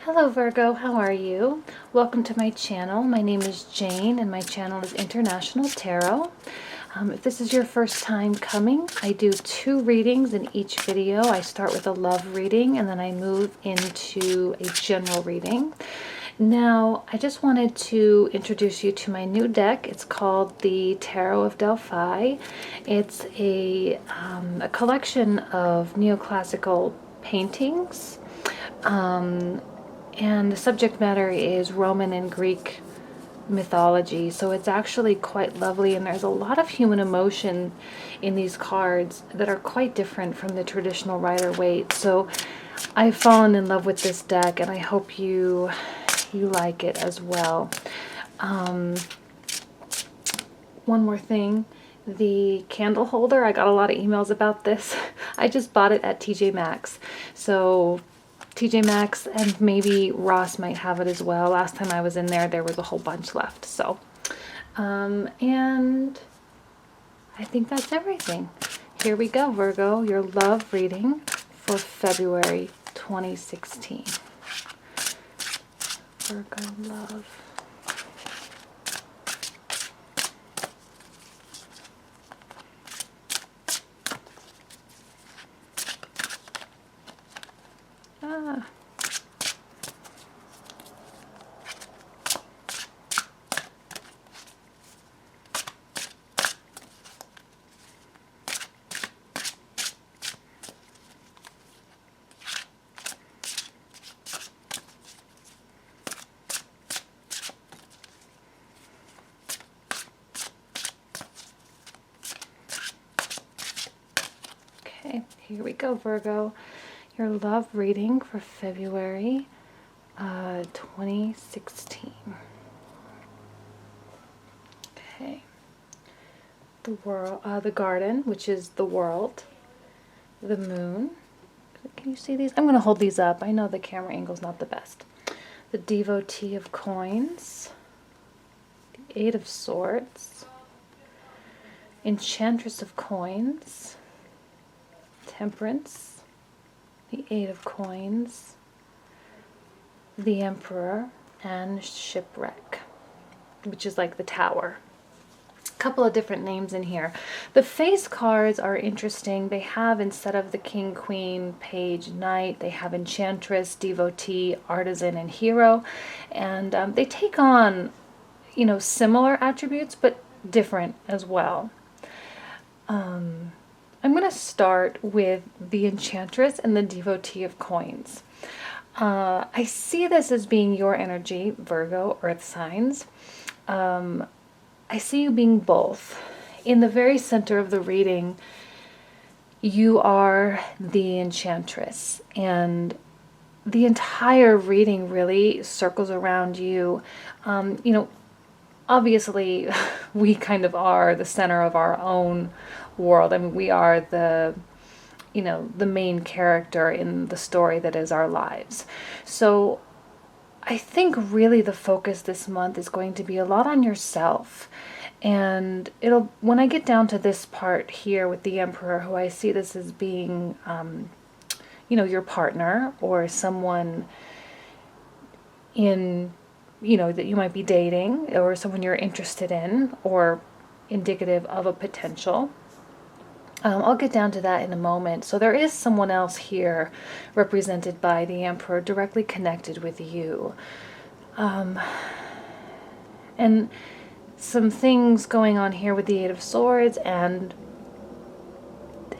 Hello Virgo, how are you? Welcome to my channel. My name is Jane and my channel is International Tarot. If this is your first time coming, I do 2 readings in each video. I start with a love reading and then I move into a general reading. Now, I just wanted to introduce you to my new deck. It's called the Tarot of Delphi. It's a collection of neoclassical paintings. And the subject matter is Roman and Greek mythology, so it's actually quite lovely, and there's a lot of human emotion in these cards that are quite different from the traditional Rider-Waite. So I've fallen in love with this deck, and I hope you like it as well. One more thing, the candle holder, I got a lot of emails about this. I just bought it at TJ Maxx, so TJ Maxx and maybe Ross might have it as well. Last time I was in there, there was a whole bunch left. So, and I think that's everything. Here we go, Virgo, your love reading for February 2016. Virgo love. Okay, here we go, Virgo. Your love reading for February 2016. Okay. The world, the garden, which is the world. The moon. Can you see these? I'm going to hold these up. I know the camera angle's not the best. The devotee of coins. The 8 of swords. Enchantress of coins. Temperance, the 8 of coins, the Emperor, and shipwreck, which is like the tower. A couple of different names in here. The face cards are interesting. They have, instead of the king, queen, page, knight, they have enchantress, devotee, artisan, and hero. And they take on, you know, similar attributes, but different as well. I'm going to start with the Enchantress and the Devotee of Coins. I see this as being your energy, Virgo, earth signs. I see you being both. In the very center of the reading, you are the Enchantress, and the entire reading really circles around you. You know, obviously, we kind of are the center of our own world. I mean, we are the, you know, the main character in the story that is our lives. So I think really the focus this month is going to be a lot on yourself. And it'll, when I get down to this part here with the Emperor, who I see this as being, you know, your partner or someone in, you know, that you might be dating, or someone you're interested in, or indicative of a potential. I'll get down to that in a moment. So there is someone else here represented by the Emperor directly connected with you. And some things going on here with the 8 of Swords and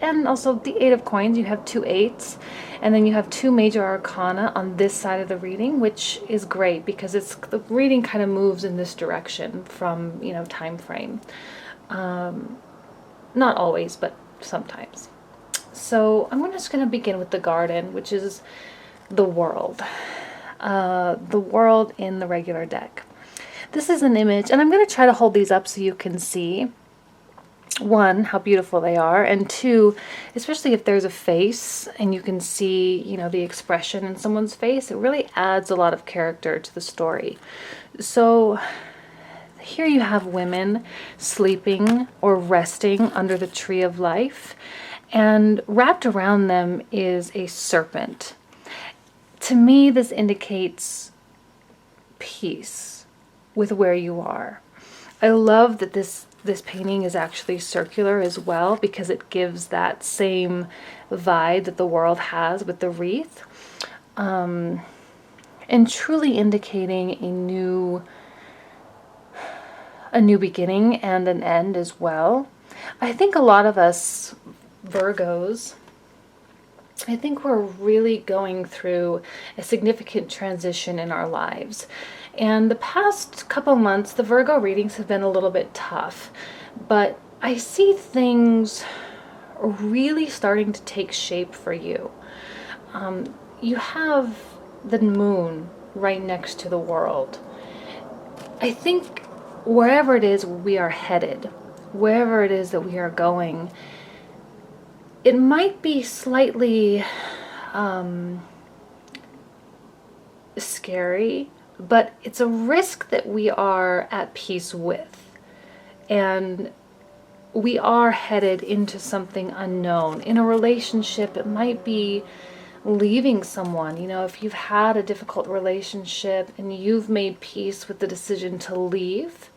also the 8 of Coins. You have 2 8s, and then you have 2 major arcana on this side of the reading, which is great because it's, the reading kind of moves in this direction from, you know, time frame. Not always, but sometimes. So I'm just going to begin with the garden, which is the world. The world in the regular deck. This is an image, and I'm going to try to hold these up so you can see, 1, how beautiful they are, and 2, especially if there's a face and you can see, you know, the expression in someone's face, it really adds a lot of character to the story. So here you have women sleeping or resting under the tree of life, and wrapped around them is a serpent. To me, this indicates peace with where you are. I love that this painting is actually circular as well, because it gives that same vibe that the world has with the wreath, and truly indicating a new beginning and an end as well. I think a lot of us Virgos, I think we're really going through a significant transition in our lives. And the past couple months, the Virgo readings have been a little bit tough, but I see things really starting to take shape for you. You have the moon right next to the world. I think wherever it is we are headed, wherever it is that we are going, it might be slightly scary, but it's a risk that we are at peace with. And we are headed into something unknown. In a relationship, it might be leaving someone. You know, if you've had a difficult relationship and you've made peace with the decision to leave,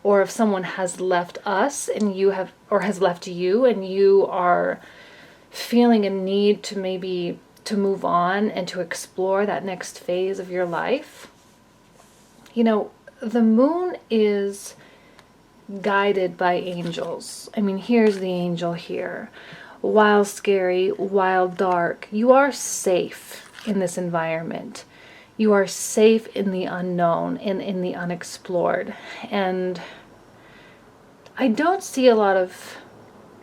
or if someone has left us and you have, or has left you and you are feeling a need to maybe to move on and to explore that next phase of your life. You know, the moon is guided by angels. I mean, here's the angel here. While scary, while dark, you are safe in this environment. You are safe in the unknown and in the unexplored. And I don't see a lot of,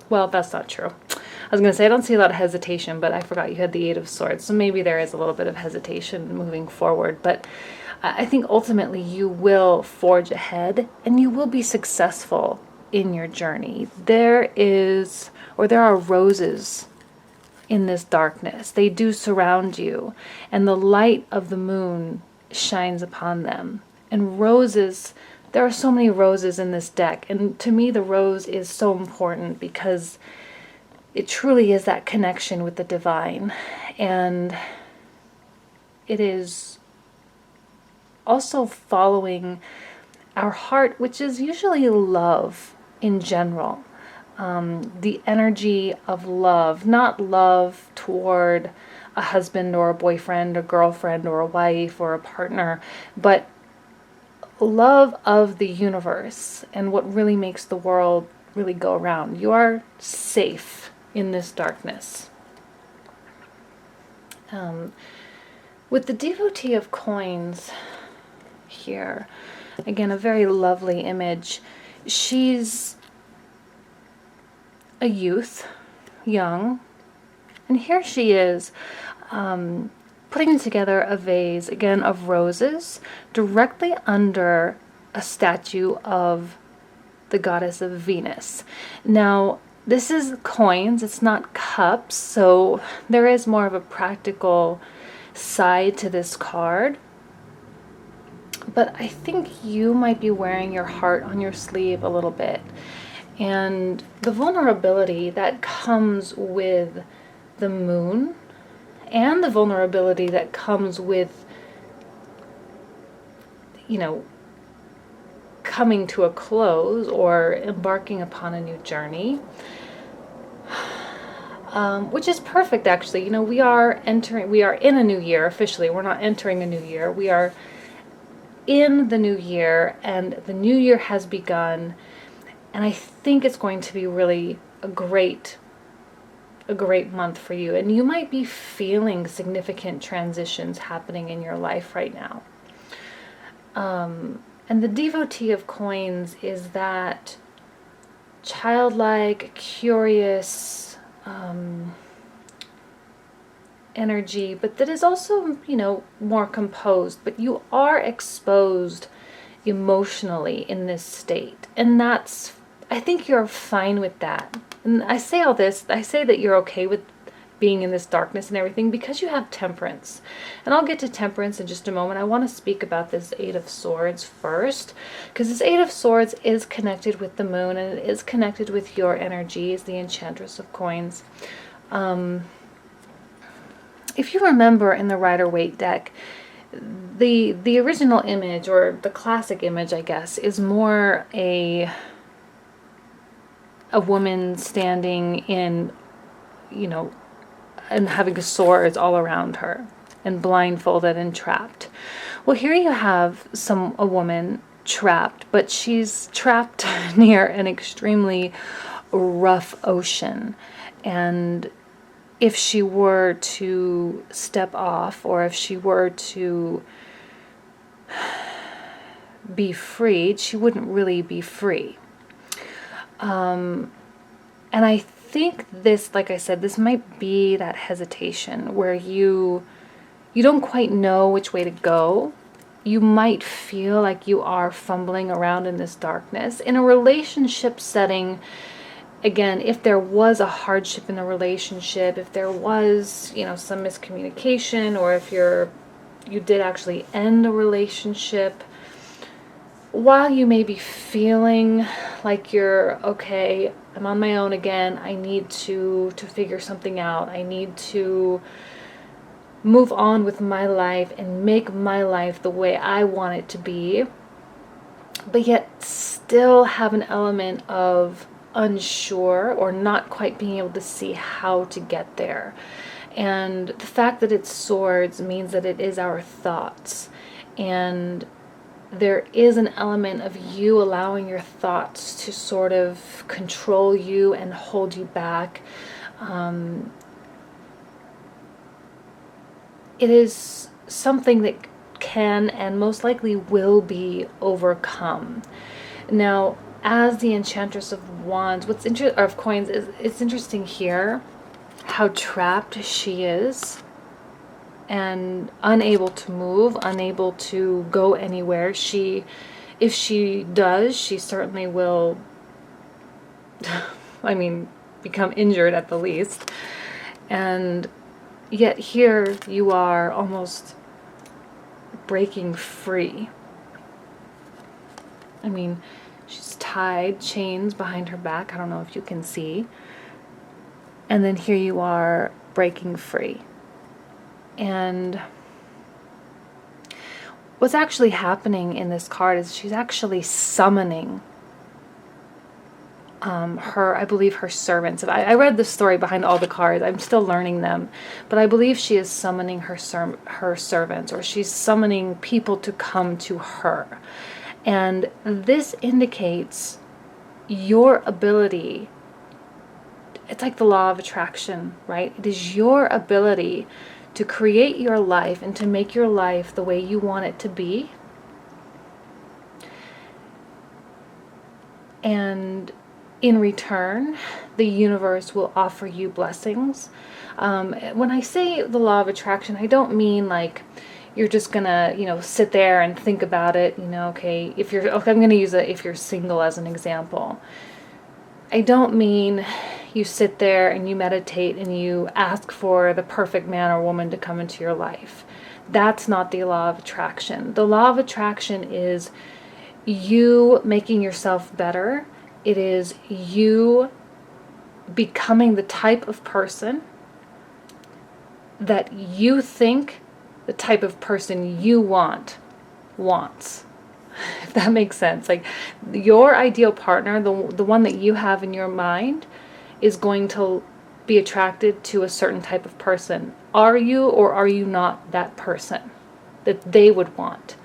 well, that's not true. I was going to say I don't see a lot of hesitation, but I forgot you had the Eight of Swords. So maybe there is a little bit of hesitation moving forward. But I think ultimately you will forge ahead and you will be successful in your journey. There are roses in this darkness. They do surround you, and the light of the moon shines upon them. And roses, there are so many roses in this deck. And to me, the rose is so important because it truly is that connection with the divine. And it is also following our heart, which is usually love in general. The energy of love, not love toward a husband or a boyfriend, a girlfriend or a wife or a partner, but love of the universe and what really makes the world really go around. You are safe in this darkness. With the devotee of coins here, again, a very lovely image. She's a youth, young, and here she is putting together a vase, again, of roses directly under a statue of the goddess of Venus. Now, this is coins, it's not cups, so there is more of a practical side to this card. But I think you might be wearing your heart on your sleeve a little bit. And the vulnerability that comes with the moon and the vulnerability that comes with, you know, coming to a close or embarking upon a new journey, which is perfect actually. You know, we are in a new year officially. We're not entering a new year. We are in the new year, and the new year has begun, and I think it's going to be really a great month for you. And you might be feeling significant transitions happening in your life right now. And the devotee of coins is that childlike, curious energy, but that is also, you know, more composed. But you are exposed emotionally in this state. And that's, I think you're fine with that. And I say all this, I say that you're okay with being in this darkness and everything because you have temperance. And I'll get to temperance in just a moment. I want to speak about this Eight of Swords first, because this Eight of Swords is connected with the moon, and it is connected with your energy as the Enchantress of Coins. If you remember in the Rider-Waite deck, the original image, or the classic image, I guess, is more a woman standing in, you know, and having swords all around her, and blindfolded and trapped. Well, here you have a woman trapped, but she's trapped near an extremely rough ocean. And if she were to step off, or if she were to be freed, she wouldn't really be free. And I think this, like I said, this might be that hesitation where you don't quite know which way to go. You might feel like you are fumbling around in this darkness. In a relationship setting, again, if there was a hardship in the relationship, if there was, you know, some miscommunication, or if you did actually end a relationship, while you may be feeling like you're okay, I'm on my own again, I need to figure something out, I need to move on with my life and make my life the way I want it to be, but yet still have an element of unsure, or not quite being able to see how to get there. And the fact that it's swords means that it is our thoughts, and there is an element of you allowing your thoughts to sort of control you and hold you back. It is something that can and most likely will be overcome. Now, as the Enchantress of Wands, of Coins, it's interesting here how trapped she is and unable to move, unable to go anywhere. If she does, she certainly will, I mean, become injured at the least. And yet here you are almost breaking free. I mean, she's tied, chains behind her back. I don't know if you can see. And then here you are breaking free. And what's actually happening in this card is she's actually summoning I believe her servants. I read the story behind all the cards. I'm still learning them. But I believe she is summoning her servants, or she's summoning people to come to her. And this indicates your ability. It's like the law of attraction, right? It is your ability to create your life and to make your life the way you want it to be. And in return, the universe will offer you blessings. When I say the law of attraction, I don't mean like you're just gonna, sit there and think about it. Okay, I'm gonna use if you're single as an example. I don't mean you sit there and you meditate and you ask for the perfect man or woman to come into your life. That's not the law of attraction. The law of attraction is you making yourself better. It is you becoming the type of person that you think the type of person you wants. If that makes sense. Like your ideal partner, the one that you have in your mind, is going to be attracted to a certain type of person. Are you or are you not that person that they would want?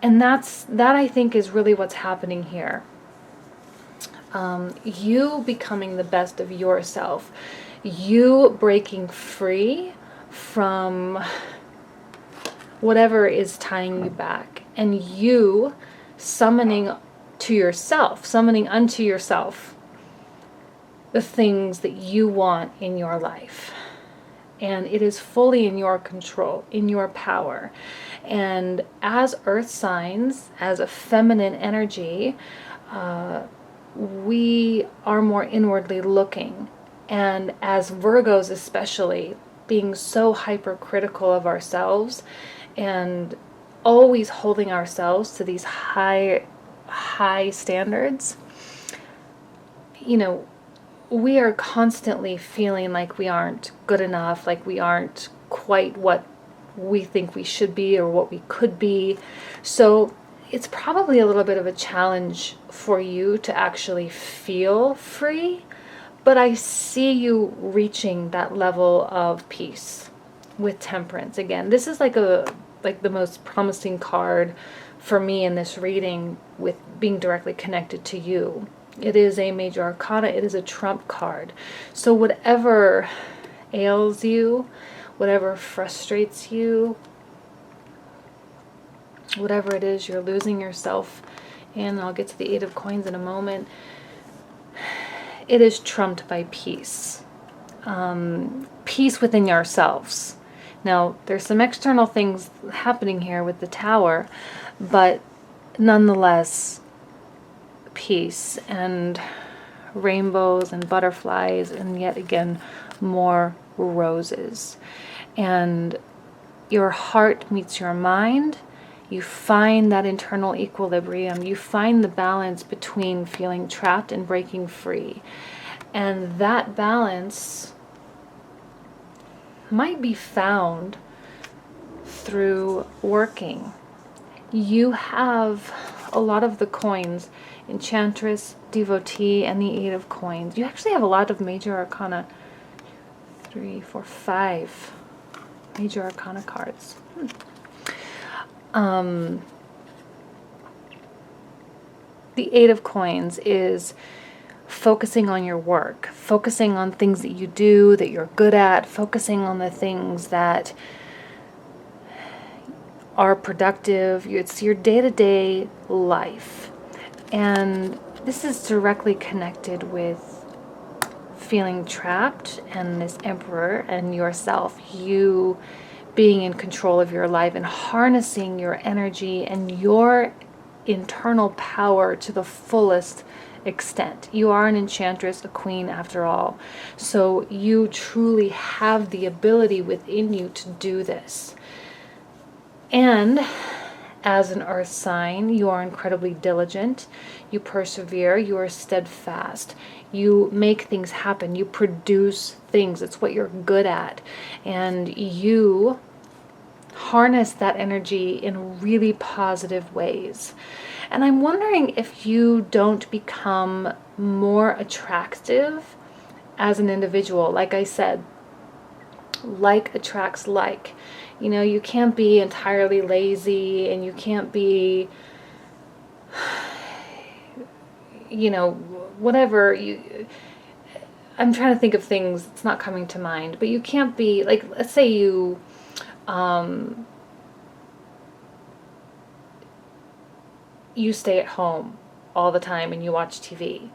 And that I think is really what's happening here. You becoming the best of yourself. You breaking free from whatever is tying you back. And you summoning unto yourself the things that you want in your life. And it is fully in your control, in your power. And as earth signs, as a feminine energy, we are more inwardly looking. And as Virgos especially, being so hypercritical of ourselves and always holding ourselves to these high standards, we are constantly feeling like we aren't good enough, like we aren't quite what we think we should be or what we could be. So it's probably a little bit of a challenge for you to actually feel free, but I see you reaching that level of peace with Temperance. Again, this is like the most promising card for me in this reading, with being directly connected to you. It is a major arcana. It is a trump card. So whatever ails you, whatever frustrates you, whatever it is you're losing yourself in, I'll get to the Eight of Coins in a moment, it is trumped by peace. Peace within yourselves. Now, there's some external things happening here with the Tower, but nonetheless, peace and rainbows and butterflies, and yet again, more roses. And your heart meets your mind. You find that internal equilibrium. You find the balance between feeling trapped and breaking free. And that balance might be found through working. You have a lot of the coins, Enchantress, Devotee, and the Eight of Coins. You actually have a lot of major arcana. 3, 4, 5 major arcana cards. The Eight of Coins is focusing on your work, focusing on things that you do, that you're good at, focusing on the things that are productive. It's your day-to-day life. And this is directly connected with feeling trapped and this Emperor and yourself, you being in control of your life and harnessing your energy and your internal power to the fullest extent. You are an enchantress, a queen after all. So you truly have the ability within you to do this. And as an earth sign, you are incredibly diligent. You persevere. You are steadfast. You make things happen. You produce things. It's what you're good at. And you harness that energy in really positive ways. And I'm wondering if you don't become more attractive as an individual. Like I said, like attracts like. You know, you can't be entirely lazy, and you can't be, you know, whatever you, I'm trying to think of things, it's not coming to mind, but you can't be, like, let's say you, you stay at home all the time and you watch TV,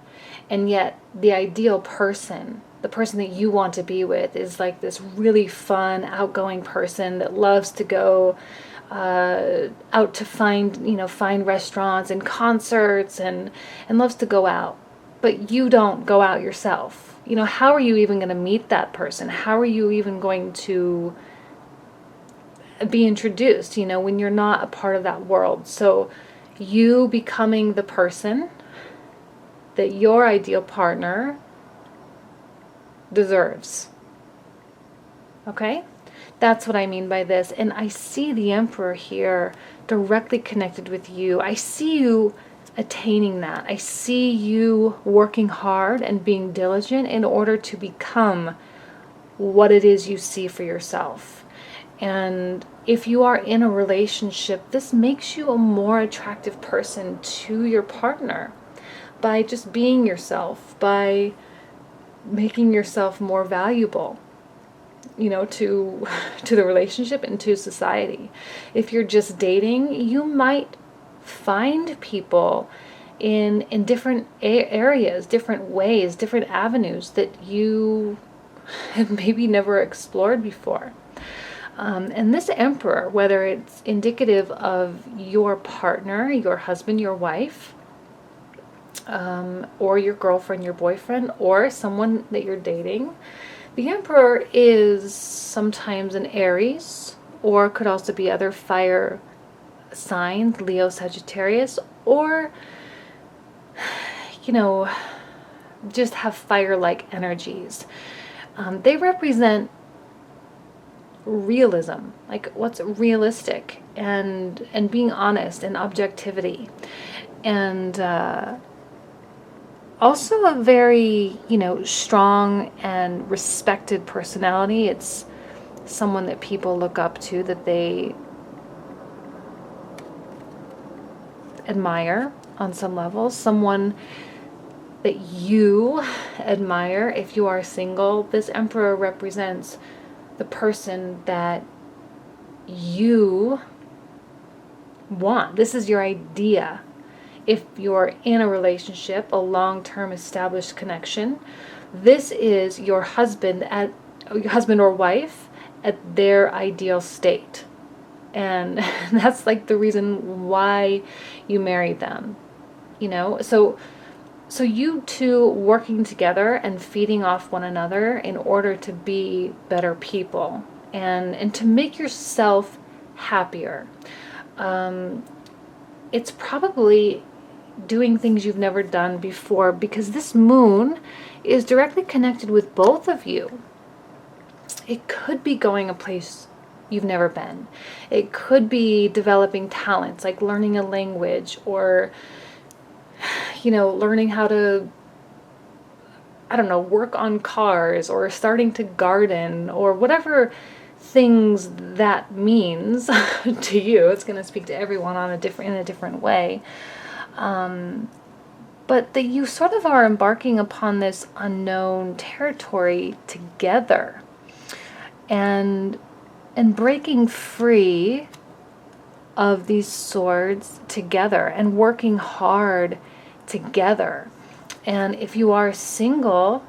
and yet the ideal person, the person that you want to be with, is like this really fun, outgoing person that loves to go out to find restaurants and concerts and loves to go out. But you don't go out yourself. You know, how are you even going to meet that person? How are you even going to be introduced, you know, when you're not a part of that world? So you becoming the person that your ideal partner deserves. Okay? That's what I mean by this. And I see the Emperor here directly connected with you. I see you attaining that. I see you working hard and being diligent in order to become what it is you see for yourself. And if you are in a relationship, this makes you a more attractive person to your partner by just being yourself, by making yourself more valuable, you know, to the relationship and to society. If you're just dating, you might find people in different areas, different ways, different avenues that you have maybe never explored before. And this Emperor, whether it's indicative of your partner, your husband, your wife, or your girlfriend, your boyfriend, or someone that you're dating, the Emperor is sometimes an Aries, or could also be other fire signs, Leo, Sagittarius, or, you know, just have fire-like energies. They represent realism, like what's realistic, and being honest and objectivity, and also a very, strong and respected personality. It's someone that people look up to, that they admire on some level, someone that you admire. If you are single, this Emperor represents the person that you want. This is your idea. If you're in a relationship, a long-term established connection, this is your husband or wife at their ideal state. And that's like the reason why you married them. So you two working together and feeding off one another in order to be better people and to make yourself happier. It's probably doing things you've never done before, because this moon is directly connected with both of you. It could be going a place you've never been. It could be developing talents like learning a language, or learning how to, work on cars, or starting to garden, or whatever things that means to you. It's going to speak to everyone in a different way. But that you sort of are embarking upon this unknown territory together, and breaking free of these swords together, and working hard together. And if you are single,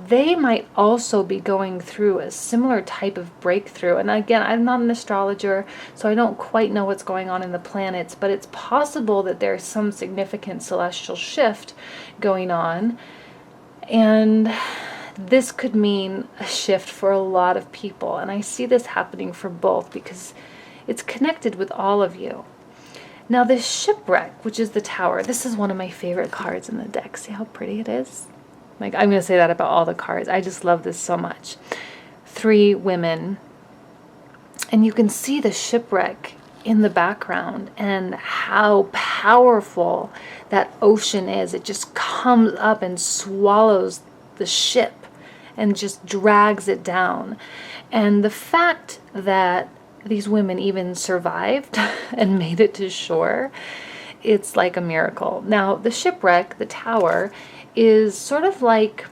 they might also be going through a similar type of breakthrough. And again, I'm not an astrologer, so I don't quite know what's going on in the planets, but it's possible that there's some significant celestial shift going on. And this could mean a shift for a lot of people. And I see this happening for both, because it's connected with all of you. Now, this shipwreck, which is the Tower, this is one of my favorite cards in the deck. See how pretty it is? Like, I'm going to say that about all the cards. I just love this so much. 3 women. And you can see the shipwreck in the background and how powerful that ocean is. It just comes up and swallows the ship and just drags it down. And the fact that these women even survived and made it to shore, it's like a miracle. Now, the shipwreck, the Tower, is sort of like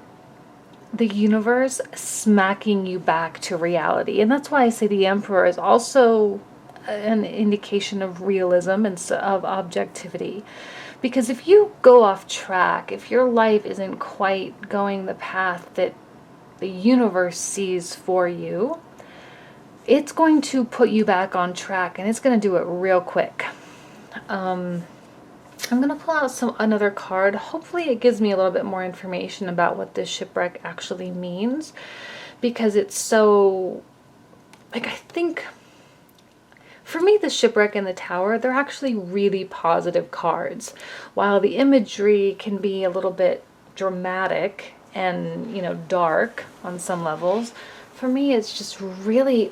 the universe smacking you back to reality. And that's why I say the Emperor is also an indication of realism and of objectivity. Because if you go off track, if your life isn't quite going the path that the universe sees for you, it's going to put you back on track, and it's going to do it real quick. I'm going to pull out another card. Hopefully it gives me a little bit more information about what this shipwreck actually means, because it's so, I think, for me, the shipwreck and the Tower, they're actually really positive cards. While the imagery can be a little bit dramatic and, dark on some levels, for me, it's just really,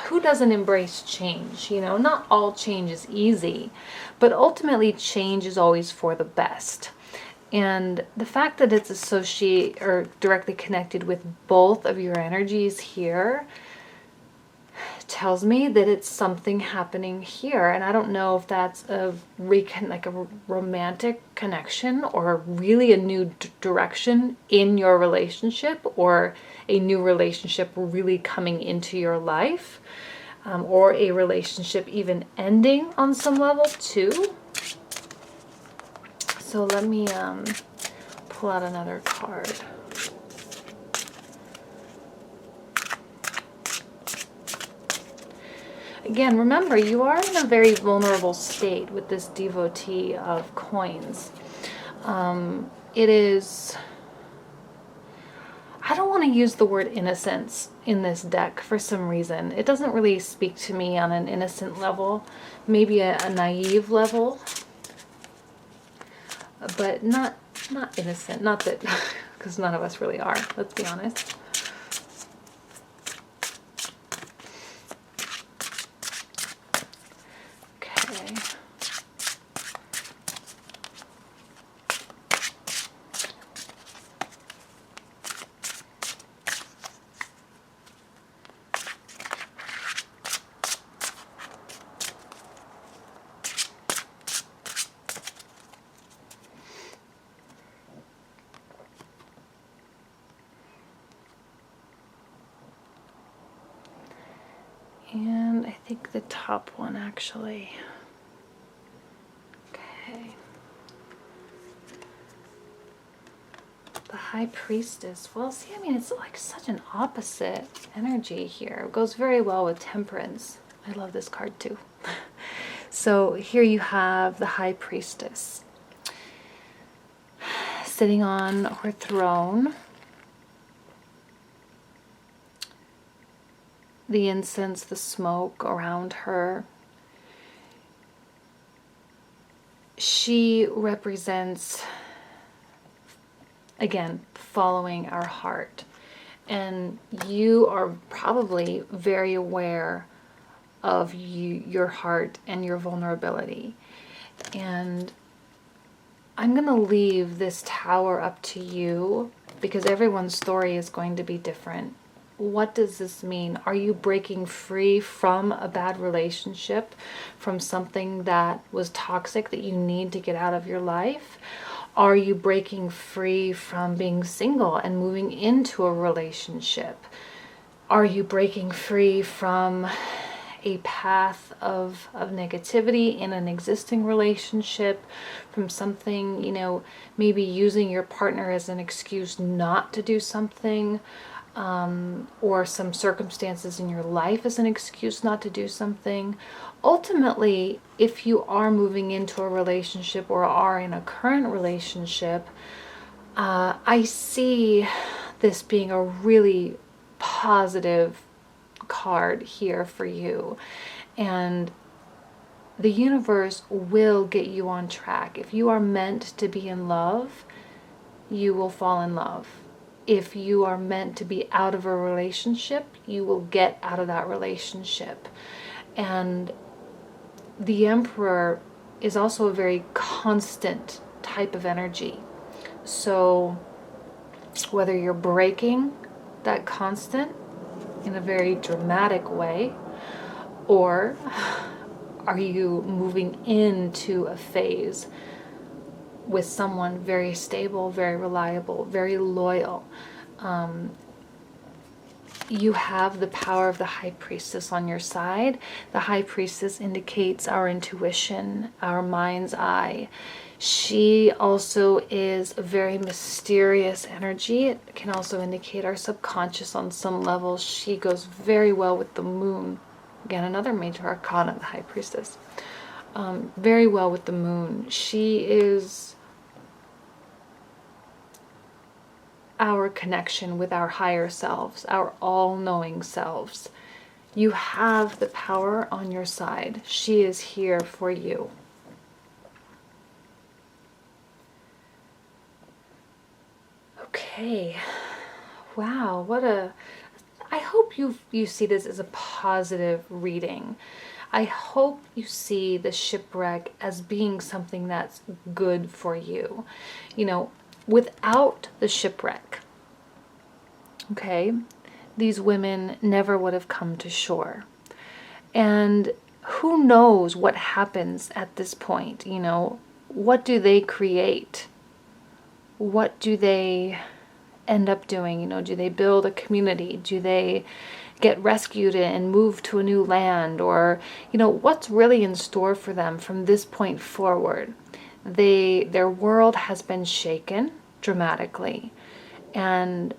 who doesn't embrace change? Not all change is easy, but ultimately change is always for the best. And the fact that it's associated or directly connected with both of your energies here tells me that it's something happening here. And I don't know if that's a romantic connection, or really a new direction in your relationship, or a new relationship really coming into your life, or a relationship even ending on some level too. So let me pull out another card. Again, remember, you are in a very vulnerable state with this devotee of coins. It is, I don't want to use the word innocence in this deck for some reason. It doesn't really speak to me on an innocent level, maybe a naive level, but not not innocent, not that, because none of us really are, let's be honest. Okay. And I think the top one actually. Okay. The High Priestess. Well, see, I mean, it's like such an opposite energy here. It goes very well with Temperance. I love this card too. So here you have the High Priestess sitting on her throne. The incense, the smoke around her. She represents, again, following our heart. And you are probably very aware of your heart and your vulnerability. And I'm going to leave this tower up to you because everyone's story is going to be different. What does this mean? Are you breaking free from a bad relationship, from something that was toxic that you need to get out of your life? Are you breaking free from being single and moving into a relationship? Are you breaking free from a path of negativity in an existing relationship, from something, you know, maybe using your partner as an excuse not to do something? Or some circumstances in your life as an excuse not to do something. Ultimately, if you are moving into a relationship or are in a current relationship, I see this being a really positive card here for you. And the universe will get you on track. If you are meant to be in love, you will fall in love. If you are meant to be out of a relationship, you will get out of that relationship. And the Emperor is also a very constant type of energy. So whether you're breaking that constant in a very dramatic way, or are you moving into a phase with someone very stable, very reliable, very loyal. You have the power of the High Priestess on your side. The High Priestess indicates our intuition, our mind's eye. She also is a very mysterious energy. It can also indicate our subconscious on some level. She goes very well with the moon. Again, another major arcana, the High Priestess. Very well with the moon. She is our connection with our higher selves, our all-knowing selves. You have the power on your side. She is here for you. Okay. Wow, I hope you see this as a positive reading. I hope you see the shipwreck as being something that's good for you. You know, without the shipwreck, okay, these women never would have come to shore. And who knows what happens at this point, you know? What do they create? What do they end up doing? You know, do they build a community? Do they get rescued and move to a new land? Or, you know, what's really in store for them from this point forward? Their world has been shaken dramatically. And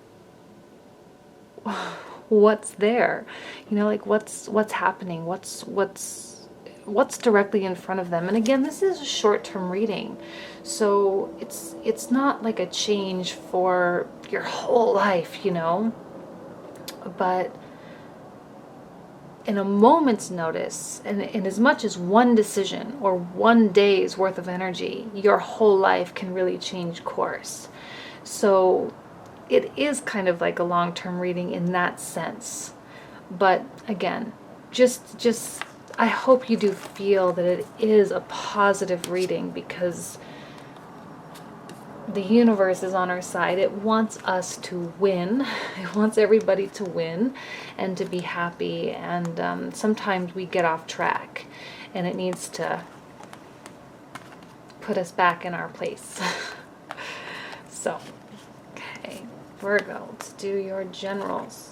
what's there? You know, like what's happening? What's directly in front of them? And again, this is a short-term reading. So it's not like a change for your whole life, you know. But in a moment's notice, and in as much as one decision or one day's worth of energy, your whole life can really change course. So it is kind of like a long-term reading in that sense. But again, just I hope you do feel that it is a positive reading, because the universe is on our side. It wants us to win. It wants everybody to win and to be happy. And sometimes we get off track, and it needs to put us back in our place. So, okay, Virgo, let's do your generals.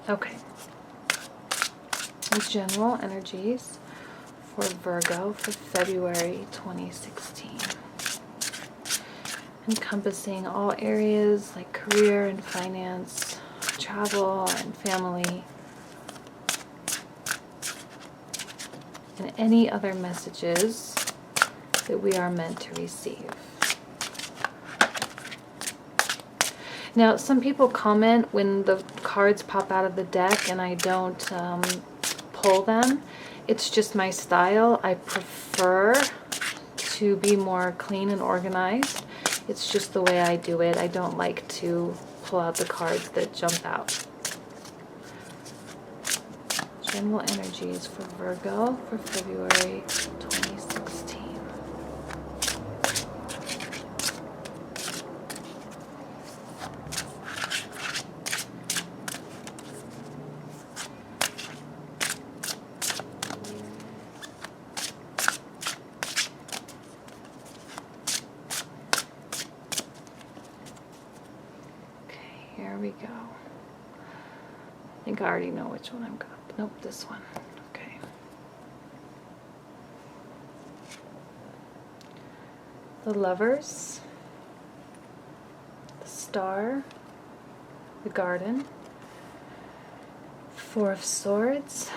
Okay, the general energies for Virgo for February 2016, encompassing all areas like career and finance, travel and family, and any other messages that we are meant to receive. Now, some people comment when the cards pop out of the deck and I don't pull them. It's just my style. I prefer to be more clean and organized. It's just the way I do it. I don't like to pull out the cards that jump out. General energies for Virgo for February 2016. Here we go. I think I already know which one I'm going. Nope, this one. Okay. The Lovers, the Star, the Garden, Four of Swords,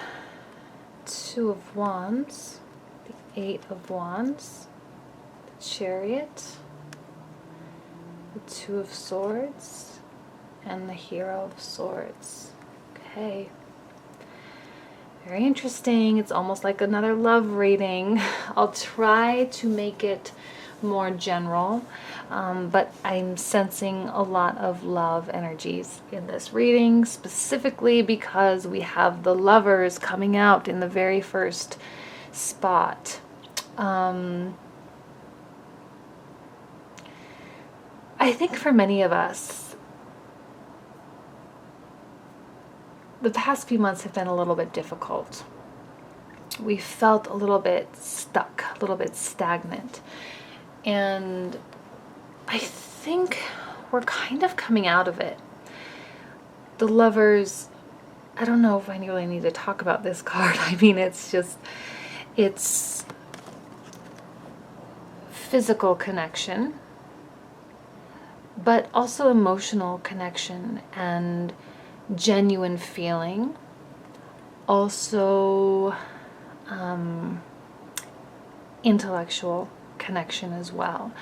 Two of Wands, the Eight of Wands, the Chariot, the Two of Swords, and the Hero of Swords. Okay. Very interesting. It's almost like another love reading. I'll try to make it more general, but I'm sensing a lot of love energies in this reading, specifically because we have the Lovers coming out in the very first spot. I think for many of us, the past few months have been a little bit difficult. We felt a little bit stuck, a little bit stagnant. And I think we're kind of coming out of it. The Lovers, I don't know if I really need to talk about this card. I mean, it's physical connection, but also emotional connection and genuine feeling, also intellectual connection as well.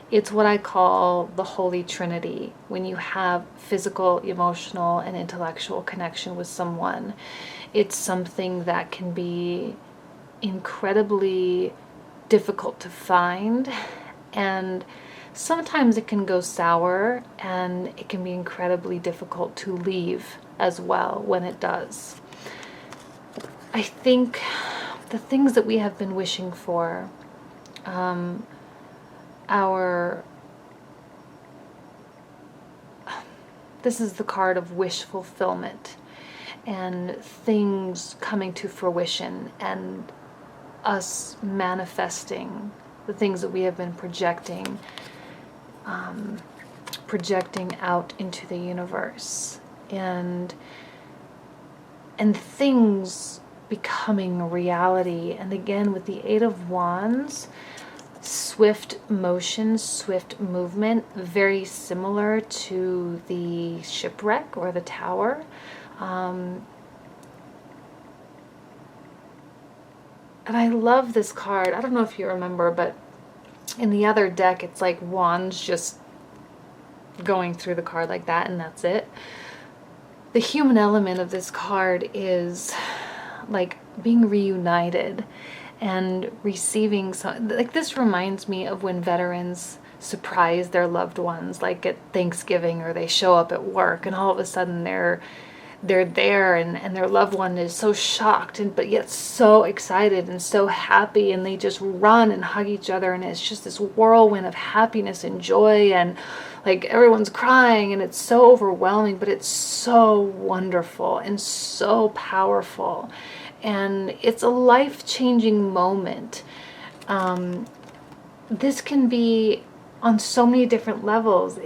It's what I call the Holy Trinity. When you have physical, emotional, and intellectual connection with someone, it's something that can be incredibly difficult to find, and sometimes it can go sour, and it can be incredibly difficult to leave as well when it does. I think the things that we have been wishing for, this is the card of wish fulfillment and things coming to fruition and us manifesting the things that we have been projecting out into the universe, and things becoming reality. And again, with the Eight of Wands, swift motion, swift movement, very similar to the shipwreck or the tower. And I love this card. I don't know if you remember, but in the other deck, it's like wands just going through the card like that and that's it. The human element of this card is like being reunited and receiving some, like this reminds me of when veterans surprise their loved ones, like at Thanksgiving, or they show up at work and all of a sudden they're there, and their loved one is so shocked and but yet so excited and so happy, and they just run and hug each other, and it's just this whirlwind of happiness and joy, and like everyone's crying, and it's so overwhelming, but it's so wonderful and so powerful, and it's a life-changing moment. This can be on so many different levels.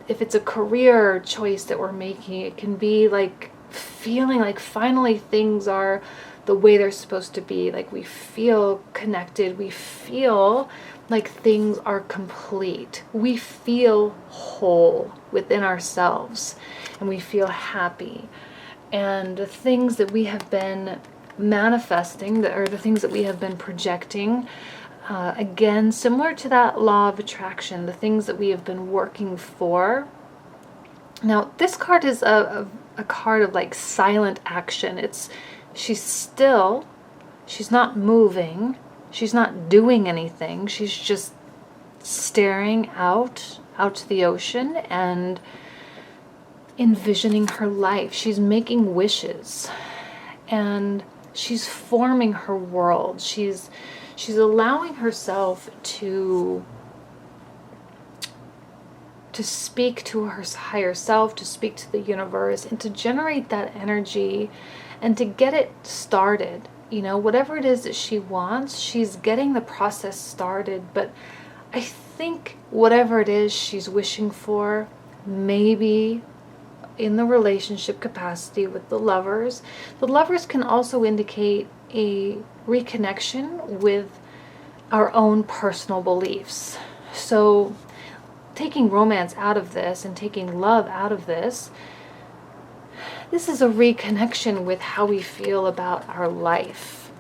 If it's a career choice that we're making, it can be like feeling like finally things are the way they're supposed to be. Like we feel connected. We feel like things are complete. We feel whole within ourselves, and we feel happy. And the things that we have been manifesting, that are the things that we have been projecting, again, similar to that law of attraction, the things that we have been working for. Now, this card is a card of like silent action. She's still, she's not moving, she's not doing anything. She's just staring out to the ocean and envisioning her life. She's making wishes and she's forming her world. She's allowing herself to speak to her higher self, to speak to the universe, and to generate that energy and to get it started. You know, whatever it is that she wants, she's getting the process started. But I think whatever it is she's wishing for, maybe in the relationship capacity with the lovers can also indicate a reconnection with our own personal beliefs. So taking romance out of this and taking love out of this is a reconnection with how we feel about our life.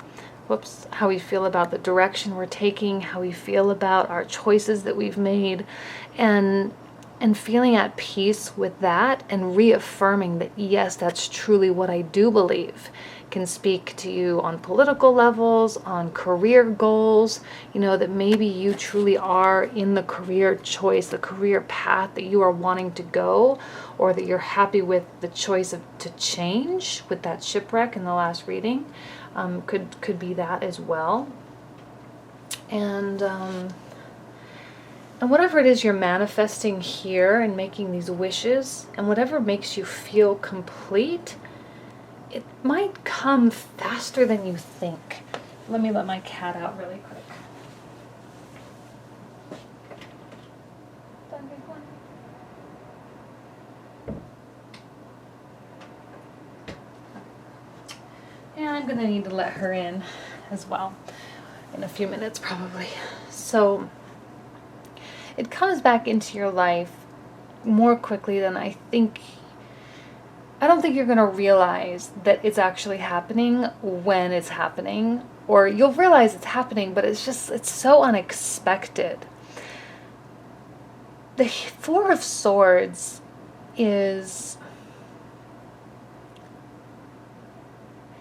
How we feel about the direction we're taking, how we feel about our choices that we've made, and feeling at peace with that, and reaffirming that yes, that's truly what I do believe. Can speak to you on political levels, on career goals, you know, that maybe you truly are in the career choice, the career path that you are wanting to go, or that you're happy with the choice to change with that shipwreck in the last reading. Could be that as well. And whatever it is you're manifesting here and making these wishes, and whatever makes you feel complete, it might come faster than you think. Let me let my cat out really quick. And I'm going to need to let her in as well in a few minutes probably. So it comes back into your life more quickly than I think. I don't think you're going to realize that it's actually happening when it's happening, or you'll realize it's happening, but it's so unexpected. The Four of Swords is,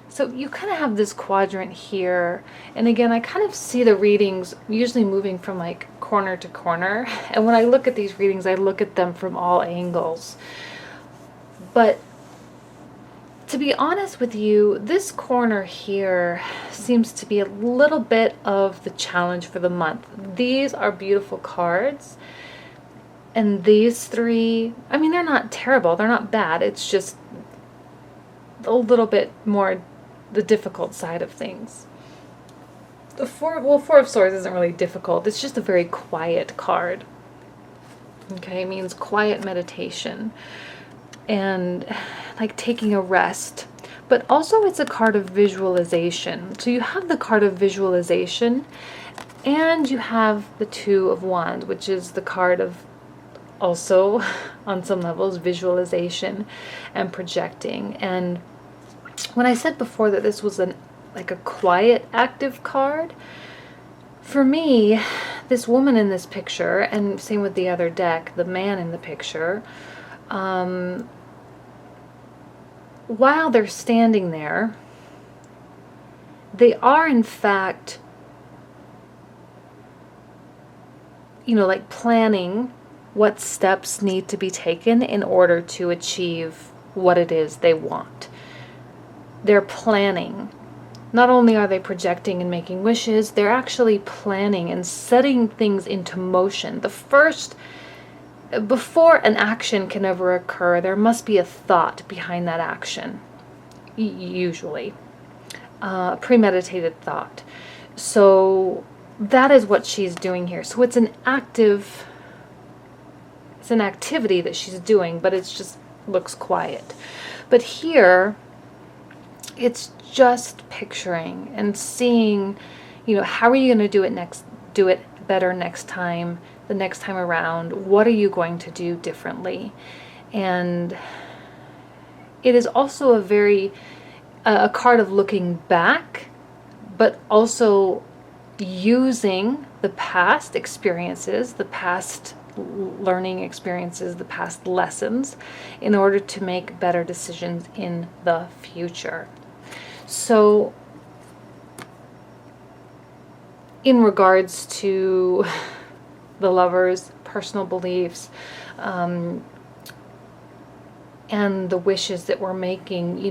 so you kind of have this quadrant here, and again, I kind of see the readings usually moving from like corner to corner, and when I look at these readings, I look at them from all angles. But to be honest with you, this corner here seems to be a little bit of the challenge for the month. These are beautiful cards, and these three, I mean, they're not terrible, they're not bad, it's just a little bit more the difficult side of things. The Four of Swords isn't really difficult, it's just a very quiet card. Okay, it means quiet meditation and like taking a rest. But also it's a card of visualization. So you have the card of visualization, and you have the Two of Wands, which is the card of also on some levels visualization and projecting. And when I said before that this was like a quiet active card, for me this woman in this picture, and same with the other deck, the man in the picture, while they're standing there, they are in fact, like planning what steps need to be taken in order to achieve what it is they want. They're planning. Not only are they projecting and making wishes, they're actually planning and setting things into motion. Before an action can ever occur, there must be a thought behind that action, usually. Premeditated thought. So that is what she's doing here. So it's an activity that she's doing, but it just looks quiet. But here, it's just picturing and seeing, how are you going to do it better next time, the next time around? What are you going to do differently? And it is also a card of looking back, but also using the past experiences, the past learning experiences, the past lessons, in order to make better decisions in the future. So, in regards to the Lovers' personal beliefs, and the wishes that we're making,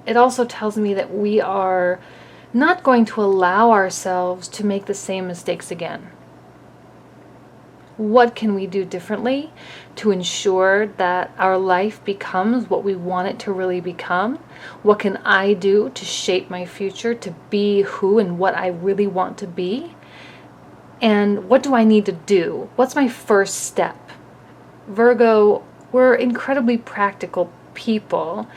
it also tells me that we are not going to allow ourselves to make the same mistakes again. What can we do differently to ensure that our life becomes what we want it to really become? What can I do to shape my future to be who and what I really want to be? And what do I need to do? What's my first step? Virgo, we're incredibly practical people.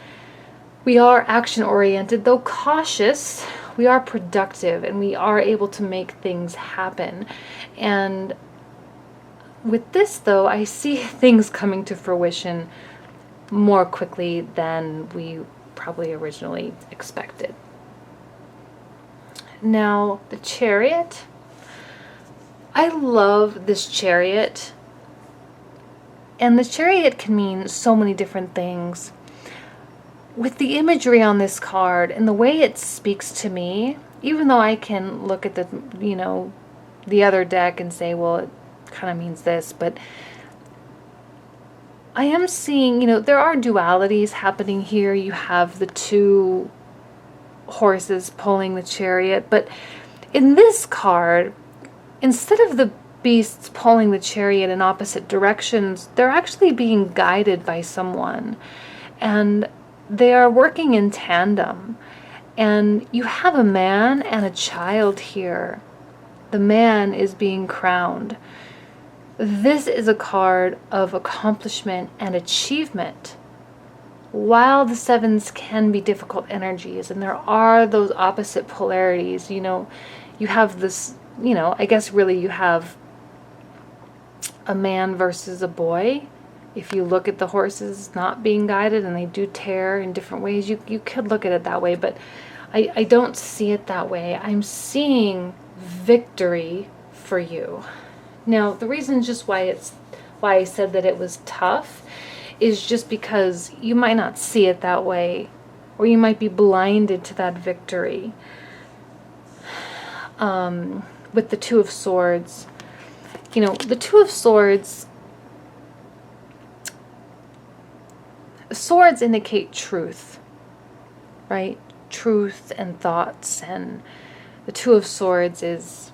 We are action-oriented, though cautious. We are productive, and we are able to make things happen. And with this, though, I see things coming to fruition more quickly than we probably originally expected. Now, the Chariot. I love this Chariot. And the Chariot can mean so many different things. With the imagery on this card and the way it speaks to me, even though I can look at the other deck and say, well, it kind of means this, but I am seeing, there are dualities happening here. You have the two horses pulling the chariot, but in this card, instead of the beasts pulling the chariot in opposite directions, they're actually being guided by someone, and they are working in tandem. And you have a man and a child here. The man is being crowned. This is a card of accomplishment and achievement. While the sevens can be difficult energies, and there are those opposite polarities, you have this, I guess really you have a man versus a boy. If you look at the horses not being guided and they do tear in different ways, you could look at it that way, but I don't see it that way. I'm seeing victory for you. Now, the reason just why I said that it was tough is just because you might not see it that way, or you might be blinded to that victory. With the Two of Swords, the Two of Swords, swords indicate truth, right? Truth and thoughts, and the Two of Swords is,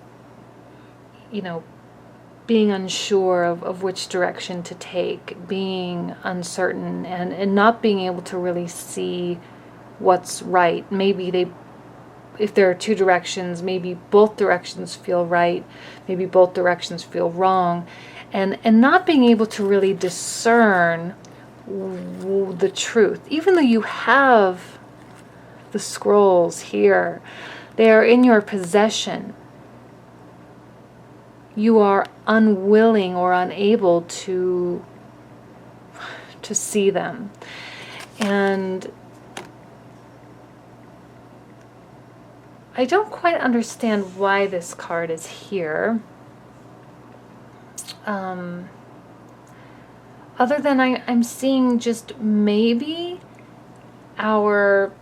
being unsure of which direction to take, being uncertain, and not being able to really see what's right. Maybe if there are two directions, maybe both directions feel right, maybe both directions feel wrong, and not being able to really discern the truth. Even though you have the scrolls here, they are in your possession, you are unwilling or unable to see them. And I don't quite understand why this card is here. Other than I'm seeing just maybe our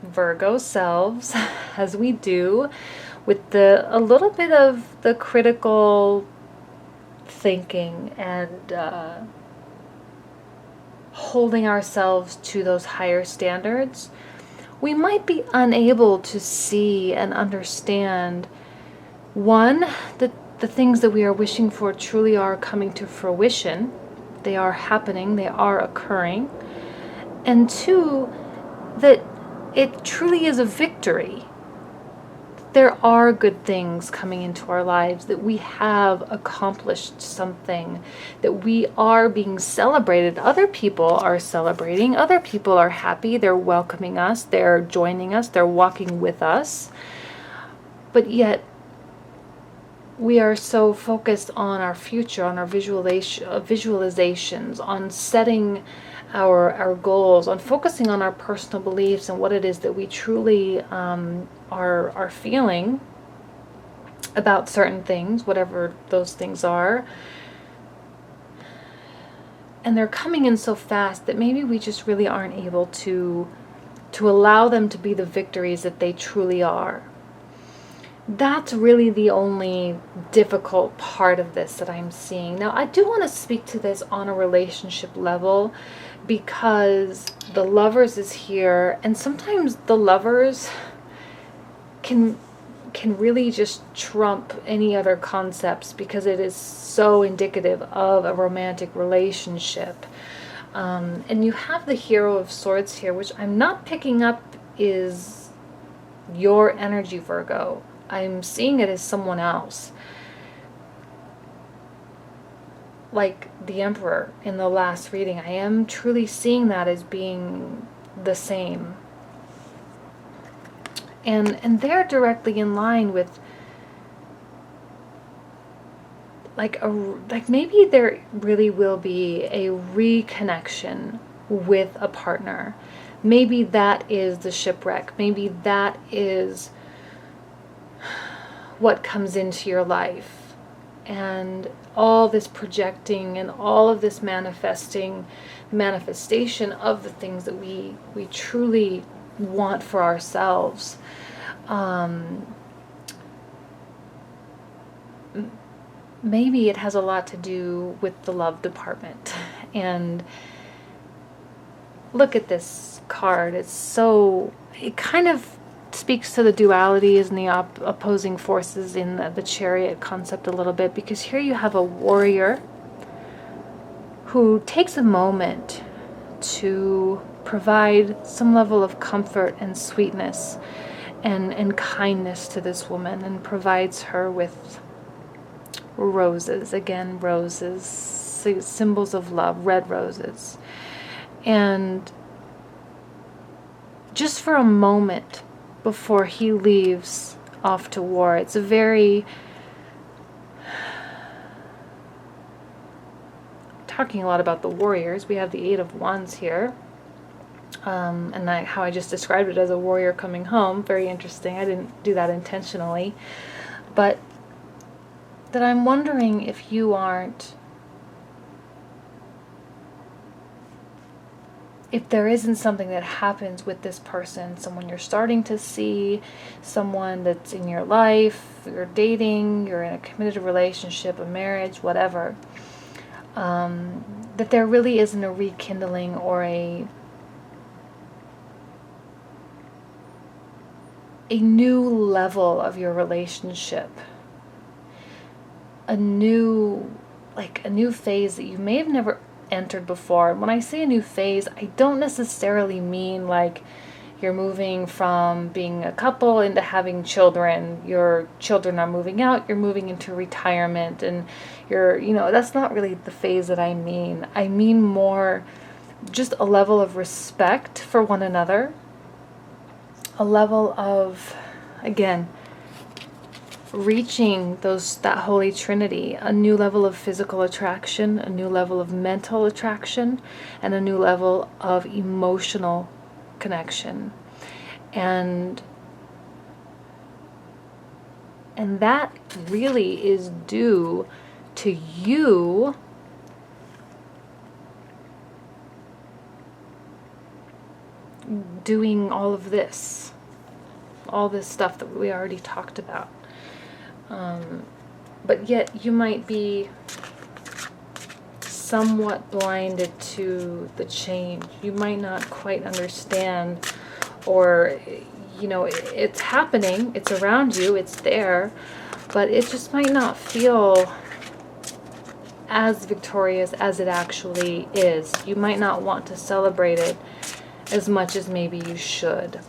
Virgo selves, as we do, with a little bit of the critical thinking and holding ourselves to those higher standards, we might be unable to see and understand, one, that the things that we are wishing for truly are coming to fruition. They are happening, they are occurring. And two, that it truly is a victory. There are good things coming into our lives, that we have accomplished something, that we are being celebrated. Other people are celebrating, other people are happy, they're welcoming us, they're joining us, they're walking with us. But yet, we are so focused on our future, on our visualizations, on setting our goals, on focusing on our personal beliefs and what it is that we truly are feeling about certain things, whatever those things are. And they're coming in so fast that maybe we just really aren't able to allow them to be the victories that they truly are. That's really the only difficult part of this that I'm seeing. Now, I do want to speak to this on a relationship level, because the Lovers is here, and sometimes the Lovers can really just trump any other concepts, because it is so indicative of a romantic relationship. And you have the Hero of Swords here, which I'm not picking up is your energy, Virgo. I'm seeing it as someone else. Like the Emperor in the last reading, I am truly seeing that as being the same. And they're directly in line with like maybe there really will be a reconnection with a partner. Maybe that is the shipwreck. Maybe that is what comes into your life. And all this projecting and all of this manifestation of the things that we truly want for ourselves. Maybe it has a lot to do with the love department. And look at this card. It kind of speaks to the dualities and the opposing forces in the Chariot concept a little bit, because here you have a warrior who takes a moment to provide some level of comfort and sweetness and kindness to this woman, and provides her with roses, again roses, symbols of love, red roses. And just for a moment before he leaves off to war, it's a very, talking a lot about the warriors, we have the Eight of Wands here, and how I just described it as a warrior coming home. Very interesting. I didn't do that intentionally, but that I'm wondering if you aren't, if there isn't something that happens with this person, someone you're starting to see, someone that's in your life, you're dating, you're in a committed relationship, a marriage, whatever, that there really isn't a rekindling or a new level of your relationship, a new phase that you may have never entered before. When I say a new phase, I don't necessarily mean like you're moving from being a couple into having children. Your children are moving out, you're moving into retirement, and that's not really the phase that I mean. I mean more just a level of respect for one another, a level of, again, reaching that holy trinity, a new level of physical attraction, a new level of mental attraction, and a new level of emotional connection. And And that really is due to you doing all this stuff that we already talked about. But yet you might be somewhat blinded to the change. You might not quite understand, or, you know, it's happening, it's around you, it's there, but it just might not feel as victorious as it actually is. You might not want to celebrate it as much as maybe you should.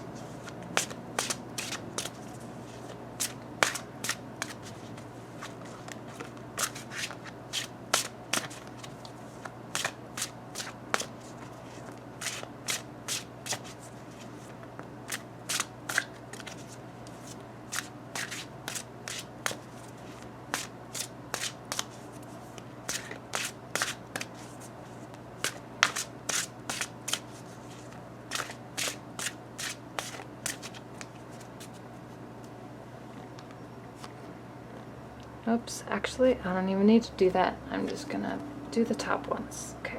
Oops, actually, I don't even need to do that. I'm just gonna do the top ones. Okay.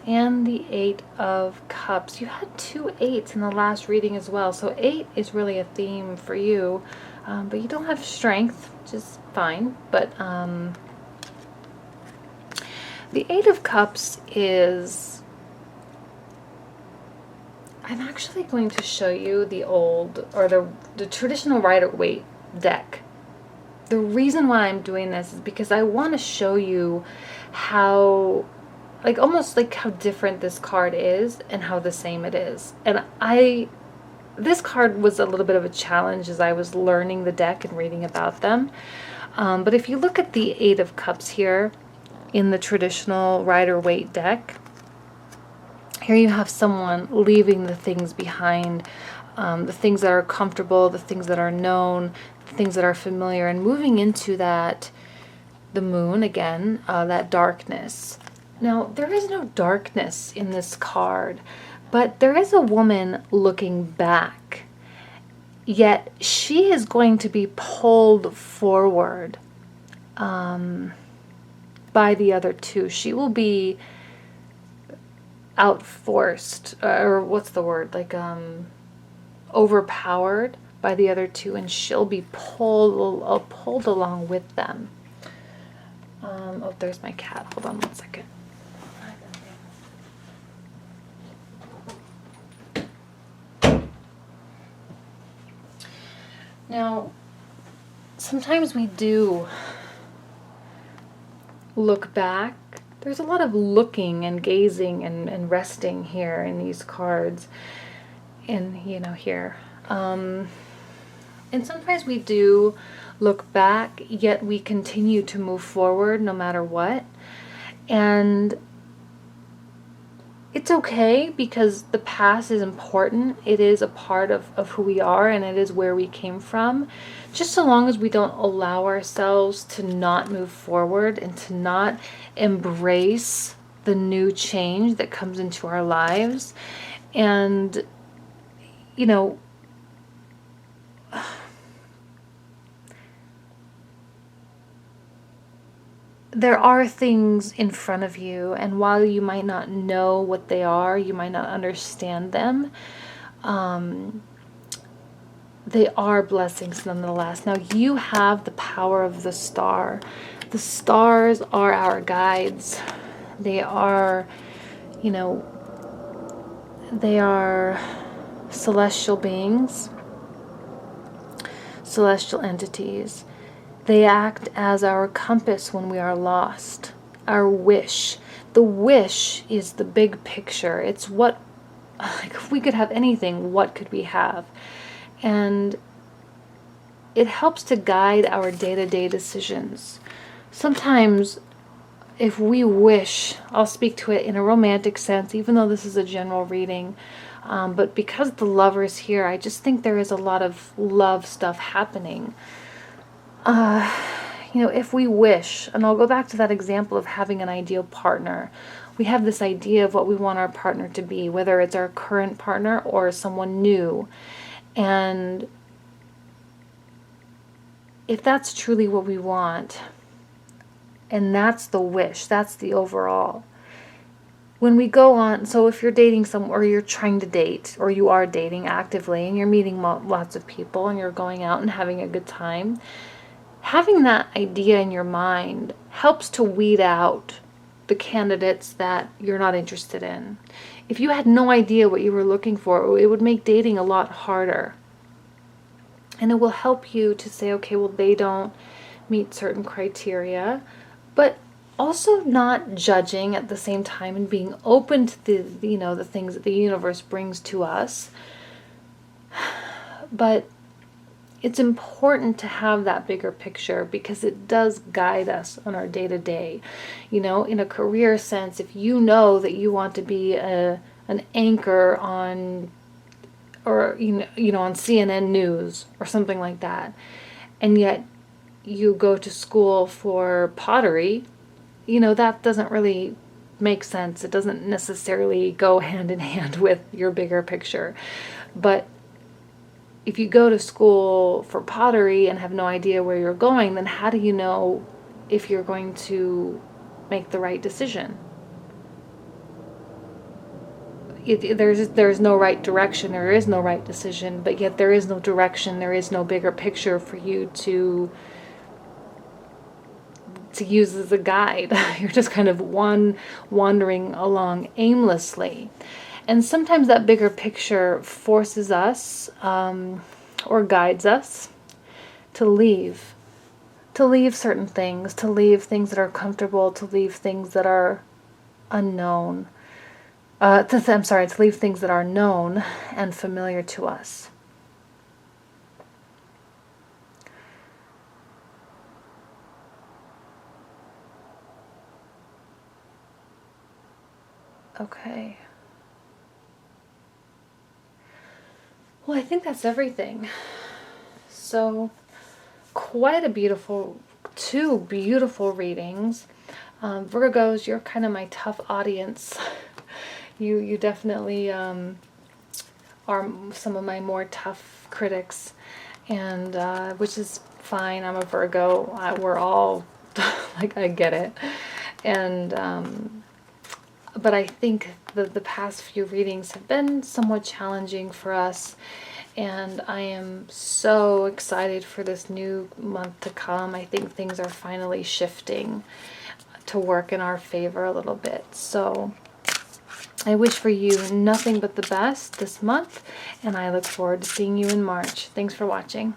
And the Eight of Cups. You had 2 8s in the last reading as well. So 8 is really a theme for you. But you don't have strength, which is fine. But the Eight of Cups is... I'm actually going to show you the old, or the traditional Rider-Waite deck. The reason why I'm doing this is because I want to show you how, like, almost like how different this card is and how the same it is. And this card was a little bit of a challenge as I was learning the deck and reading about them. But if you look at the Eight of Cups here in the traditional Rider-Waite deck, here you have someone leaving the things behind, the things that are comfortable, the things that are known, the things that are familiar, and moving into that, the moon again, that darkness. Now, there is no darkness in this card, but there is a woman looking back, yet she is going to be pulled forward by the other two. She will be outforced, or what's the word, like overpowered by the other two, and she'll be pulled along with them. Oh, there's my cat. Hold on 1 second. Now, sometimes we do look back. There's a lot of looking and gazing and resting here in these cards, and here. And sometimes we do look back, yet we continue to move forward no matter what. And it's okay, because the past is important. It is a part of who we are, and it is where we came from. Just so long as we don't allow ourselves to not move forward and to not embrace the new change that comes into our lives. And, there are things in front of you, and while you might not know what they are, you might not understand them, they are blessings nonetheless. Now, you have the power of the star. The stars are our guides. They are, they are celestial beings, celestial entities. They act as our compass when we are lost, our wish. The wish is the big picture. It's what, like, if we could have anything, what could we have? And it helps to guide our day-to-day decisions. Sometimes if we wish, I'll speak to it in a romantic sense, even though this is a general reading, but because the Lover's here, I just think there is a lot of love stuff happening. If we wish, and I'll go back to that example of having an ideal partner, we have this idea of what we want our partner to be, whether it's our current partner or someone new. And if that's truly what we want, and that's the wish, that's the overall, when we go on, so if you're dating someone, or you're trying to date, or you are dating actively, and you're meeting lots of people, and you're going out and having a good time, having that idea in your mind helps to weed out the candidates that you're not interested in. If you had no idea what you were looking for, it would make dating a lot harder. And it will help you to say, okay, well, they don't meet certain criteria, but also not judging at the same time, and being open to the things that the universe brings to us. But it's important to have that bigger picture, because it does guide us on our day-to-day. In a career sense, if you know that you want to be an anchor on, or on CNN News or something like that, and yet you go to school for pottery, that doesn't really make sense. It doesn't necessarily go hand in hand with your bigger picture. But if you go to school for pottery and have no idea where you're going, then how do you know if you're going to make the right decision? There's no right direction, there is no right decision, but yet there is no direction, there is no bigger picture for you to use as a guide. You're just kind of wandering along aimlessly. And sometimes that bigger picture forces us, or guides us, to leave certain things, to leave things that are comfortable, to leave things that are unknown. To leave things that are known and familiar to us. Okay. Well, I think that's everything. So, quite two beautiful readings. Virgos, you're kind of my tough audience. You definitely are some of my more tough critics, and which is fine. I'm a Virgo. We're all I get it, and but I think the past few readings have been somewhat challenging for us, and I am so excited for this new month to come. I think things are finally shifting to work in our favor a little bit. So I wish for you nothing but the best this month, and I look forward to seeing you in March. Thanks for watching.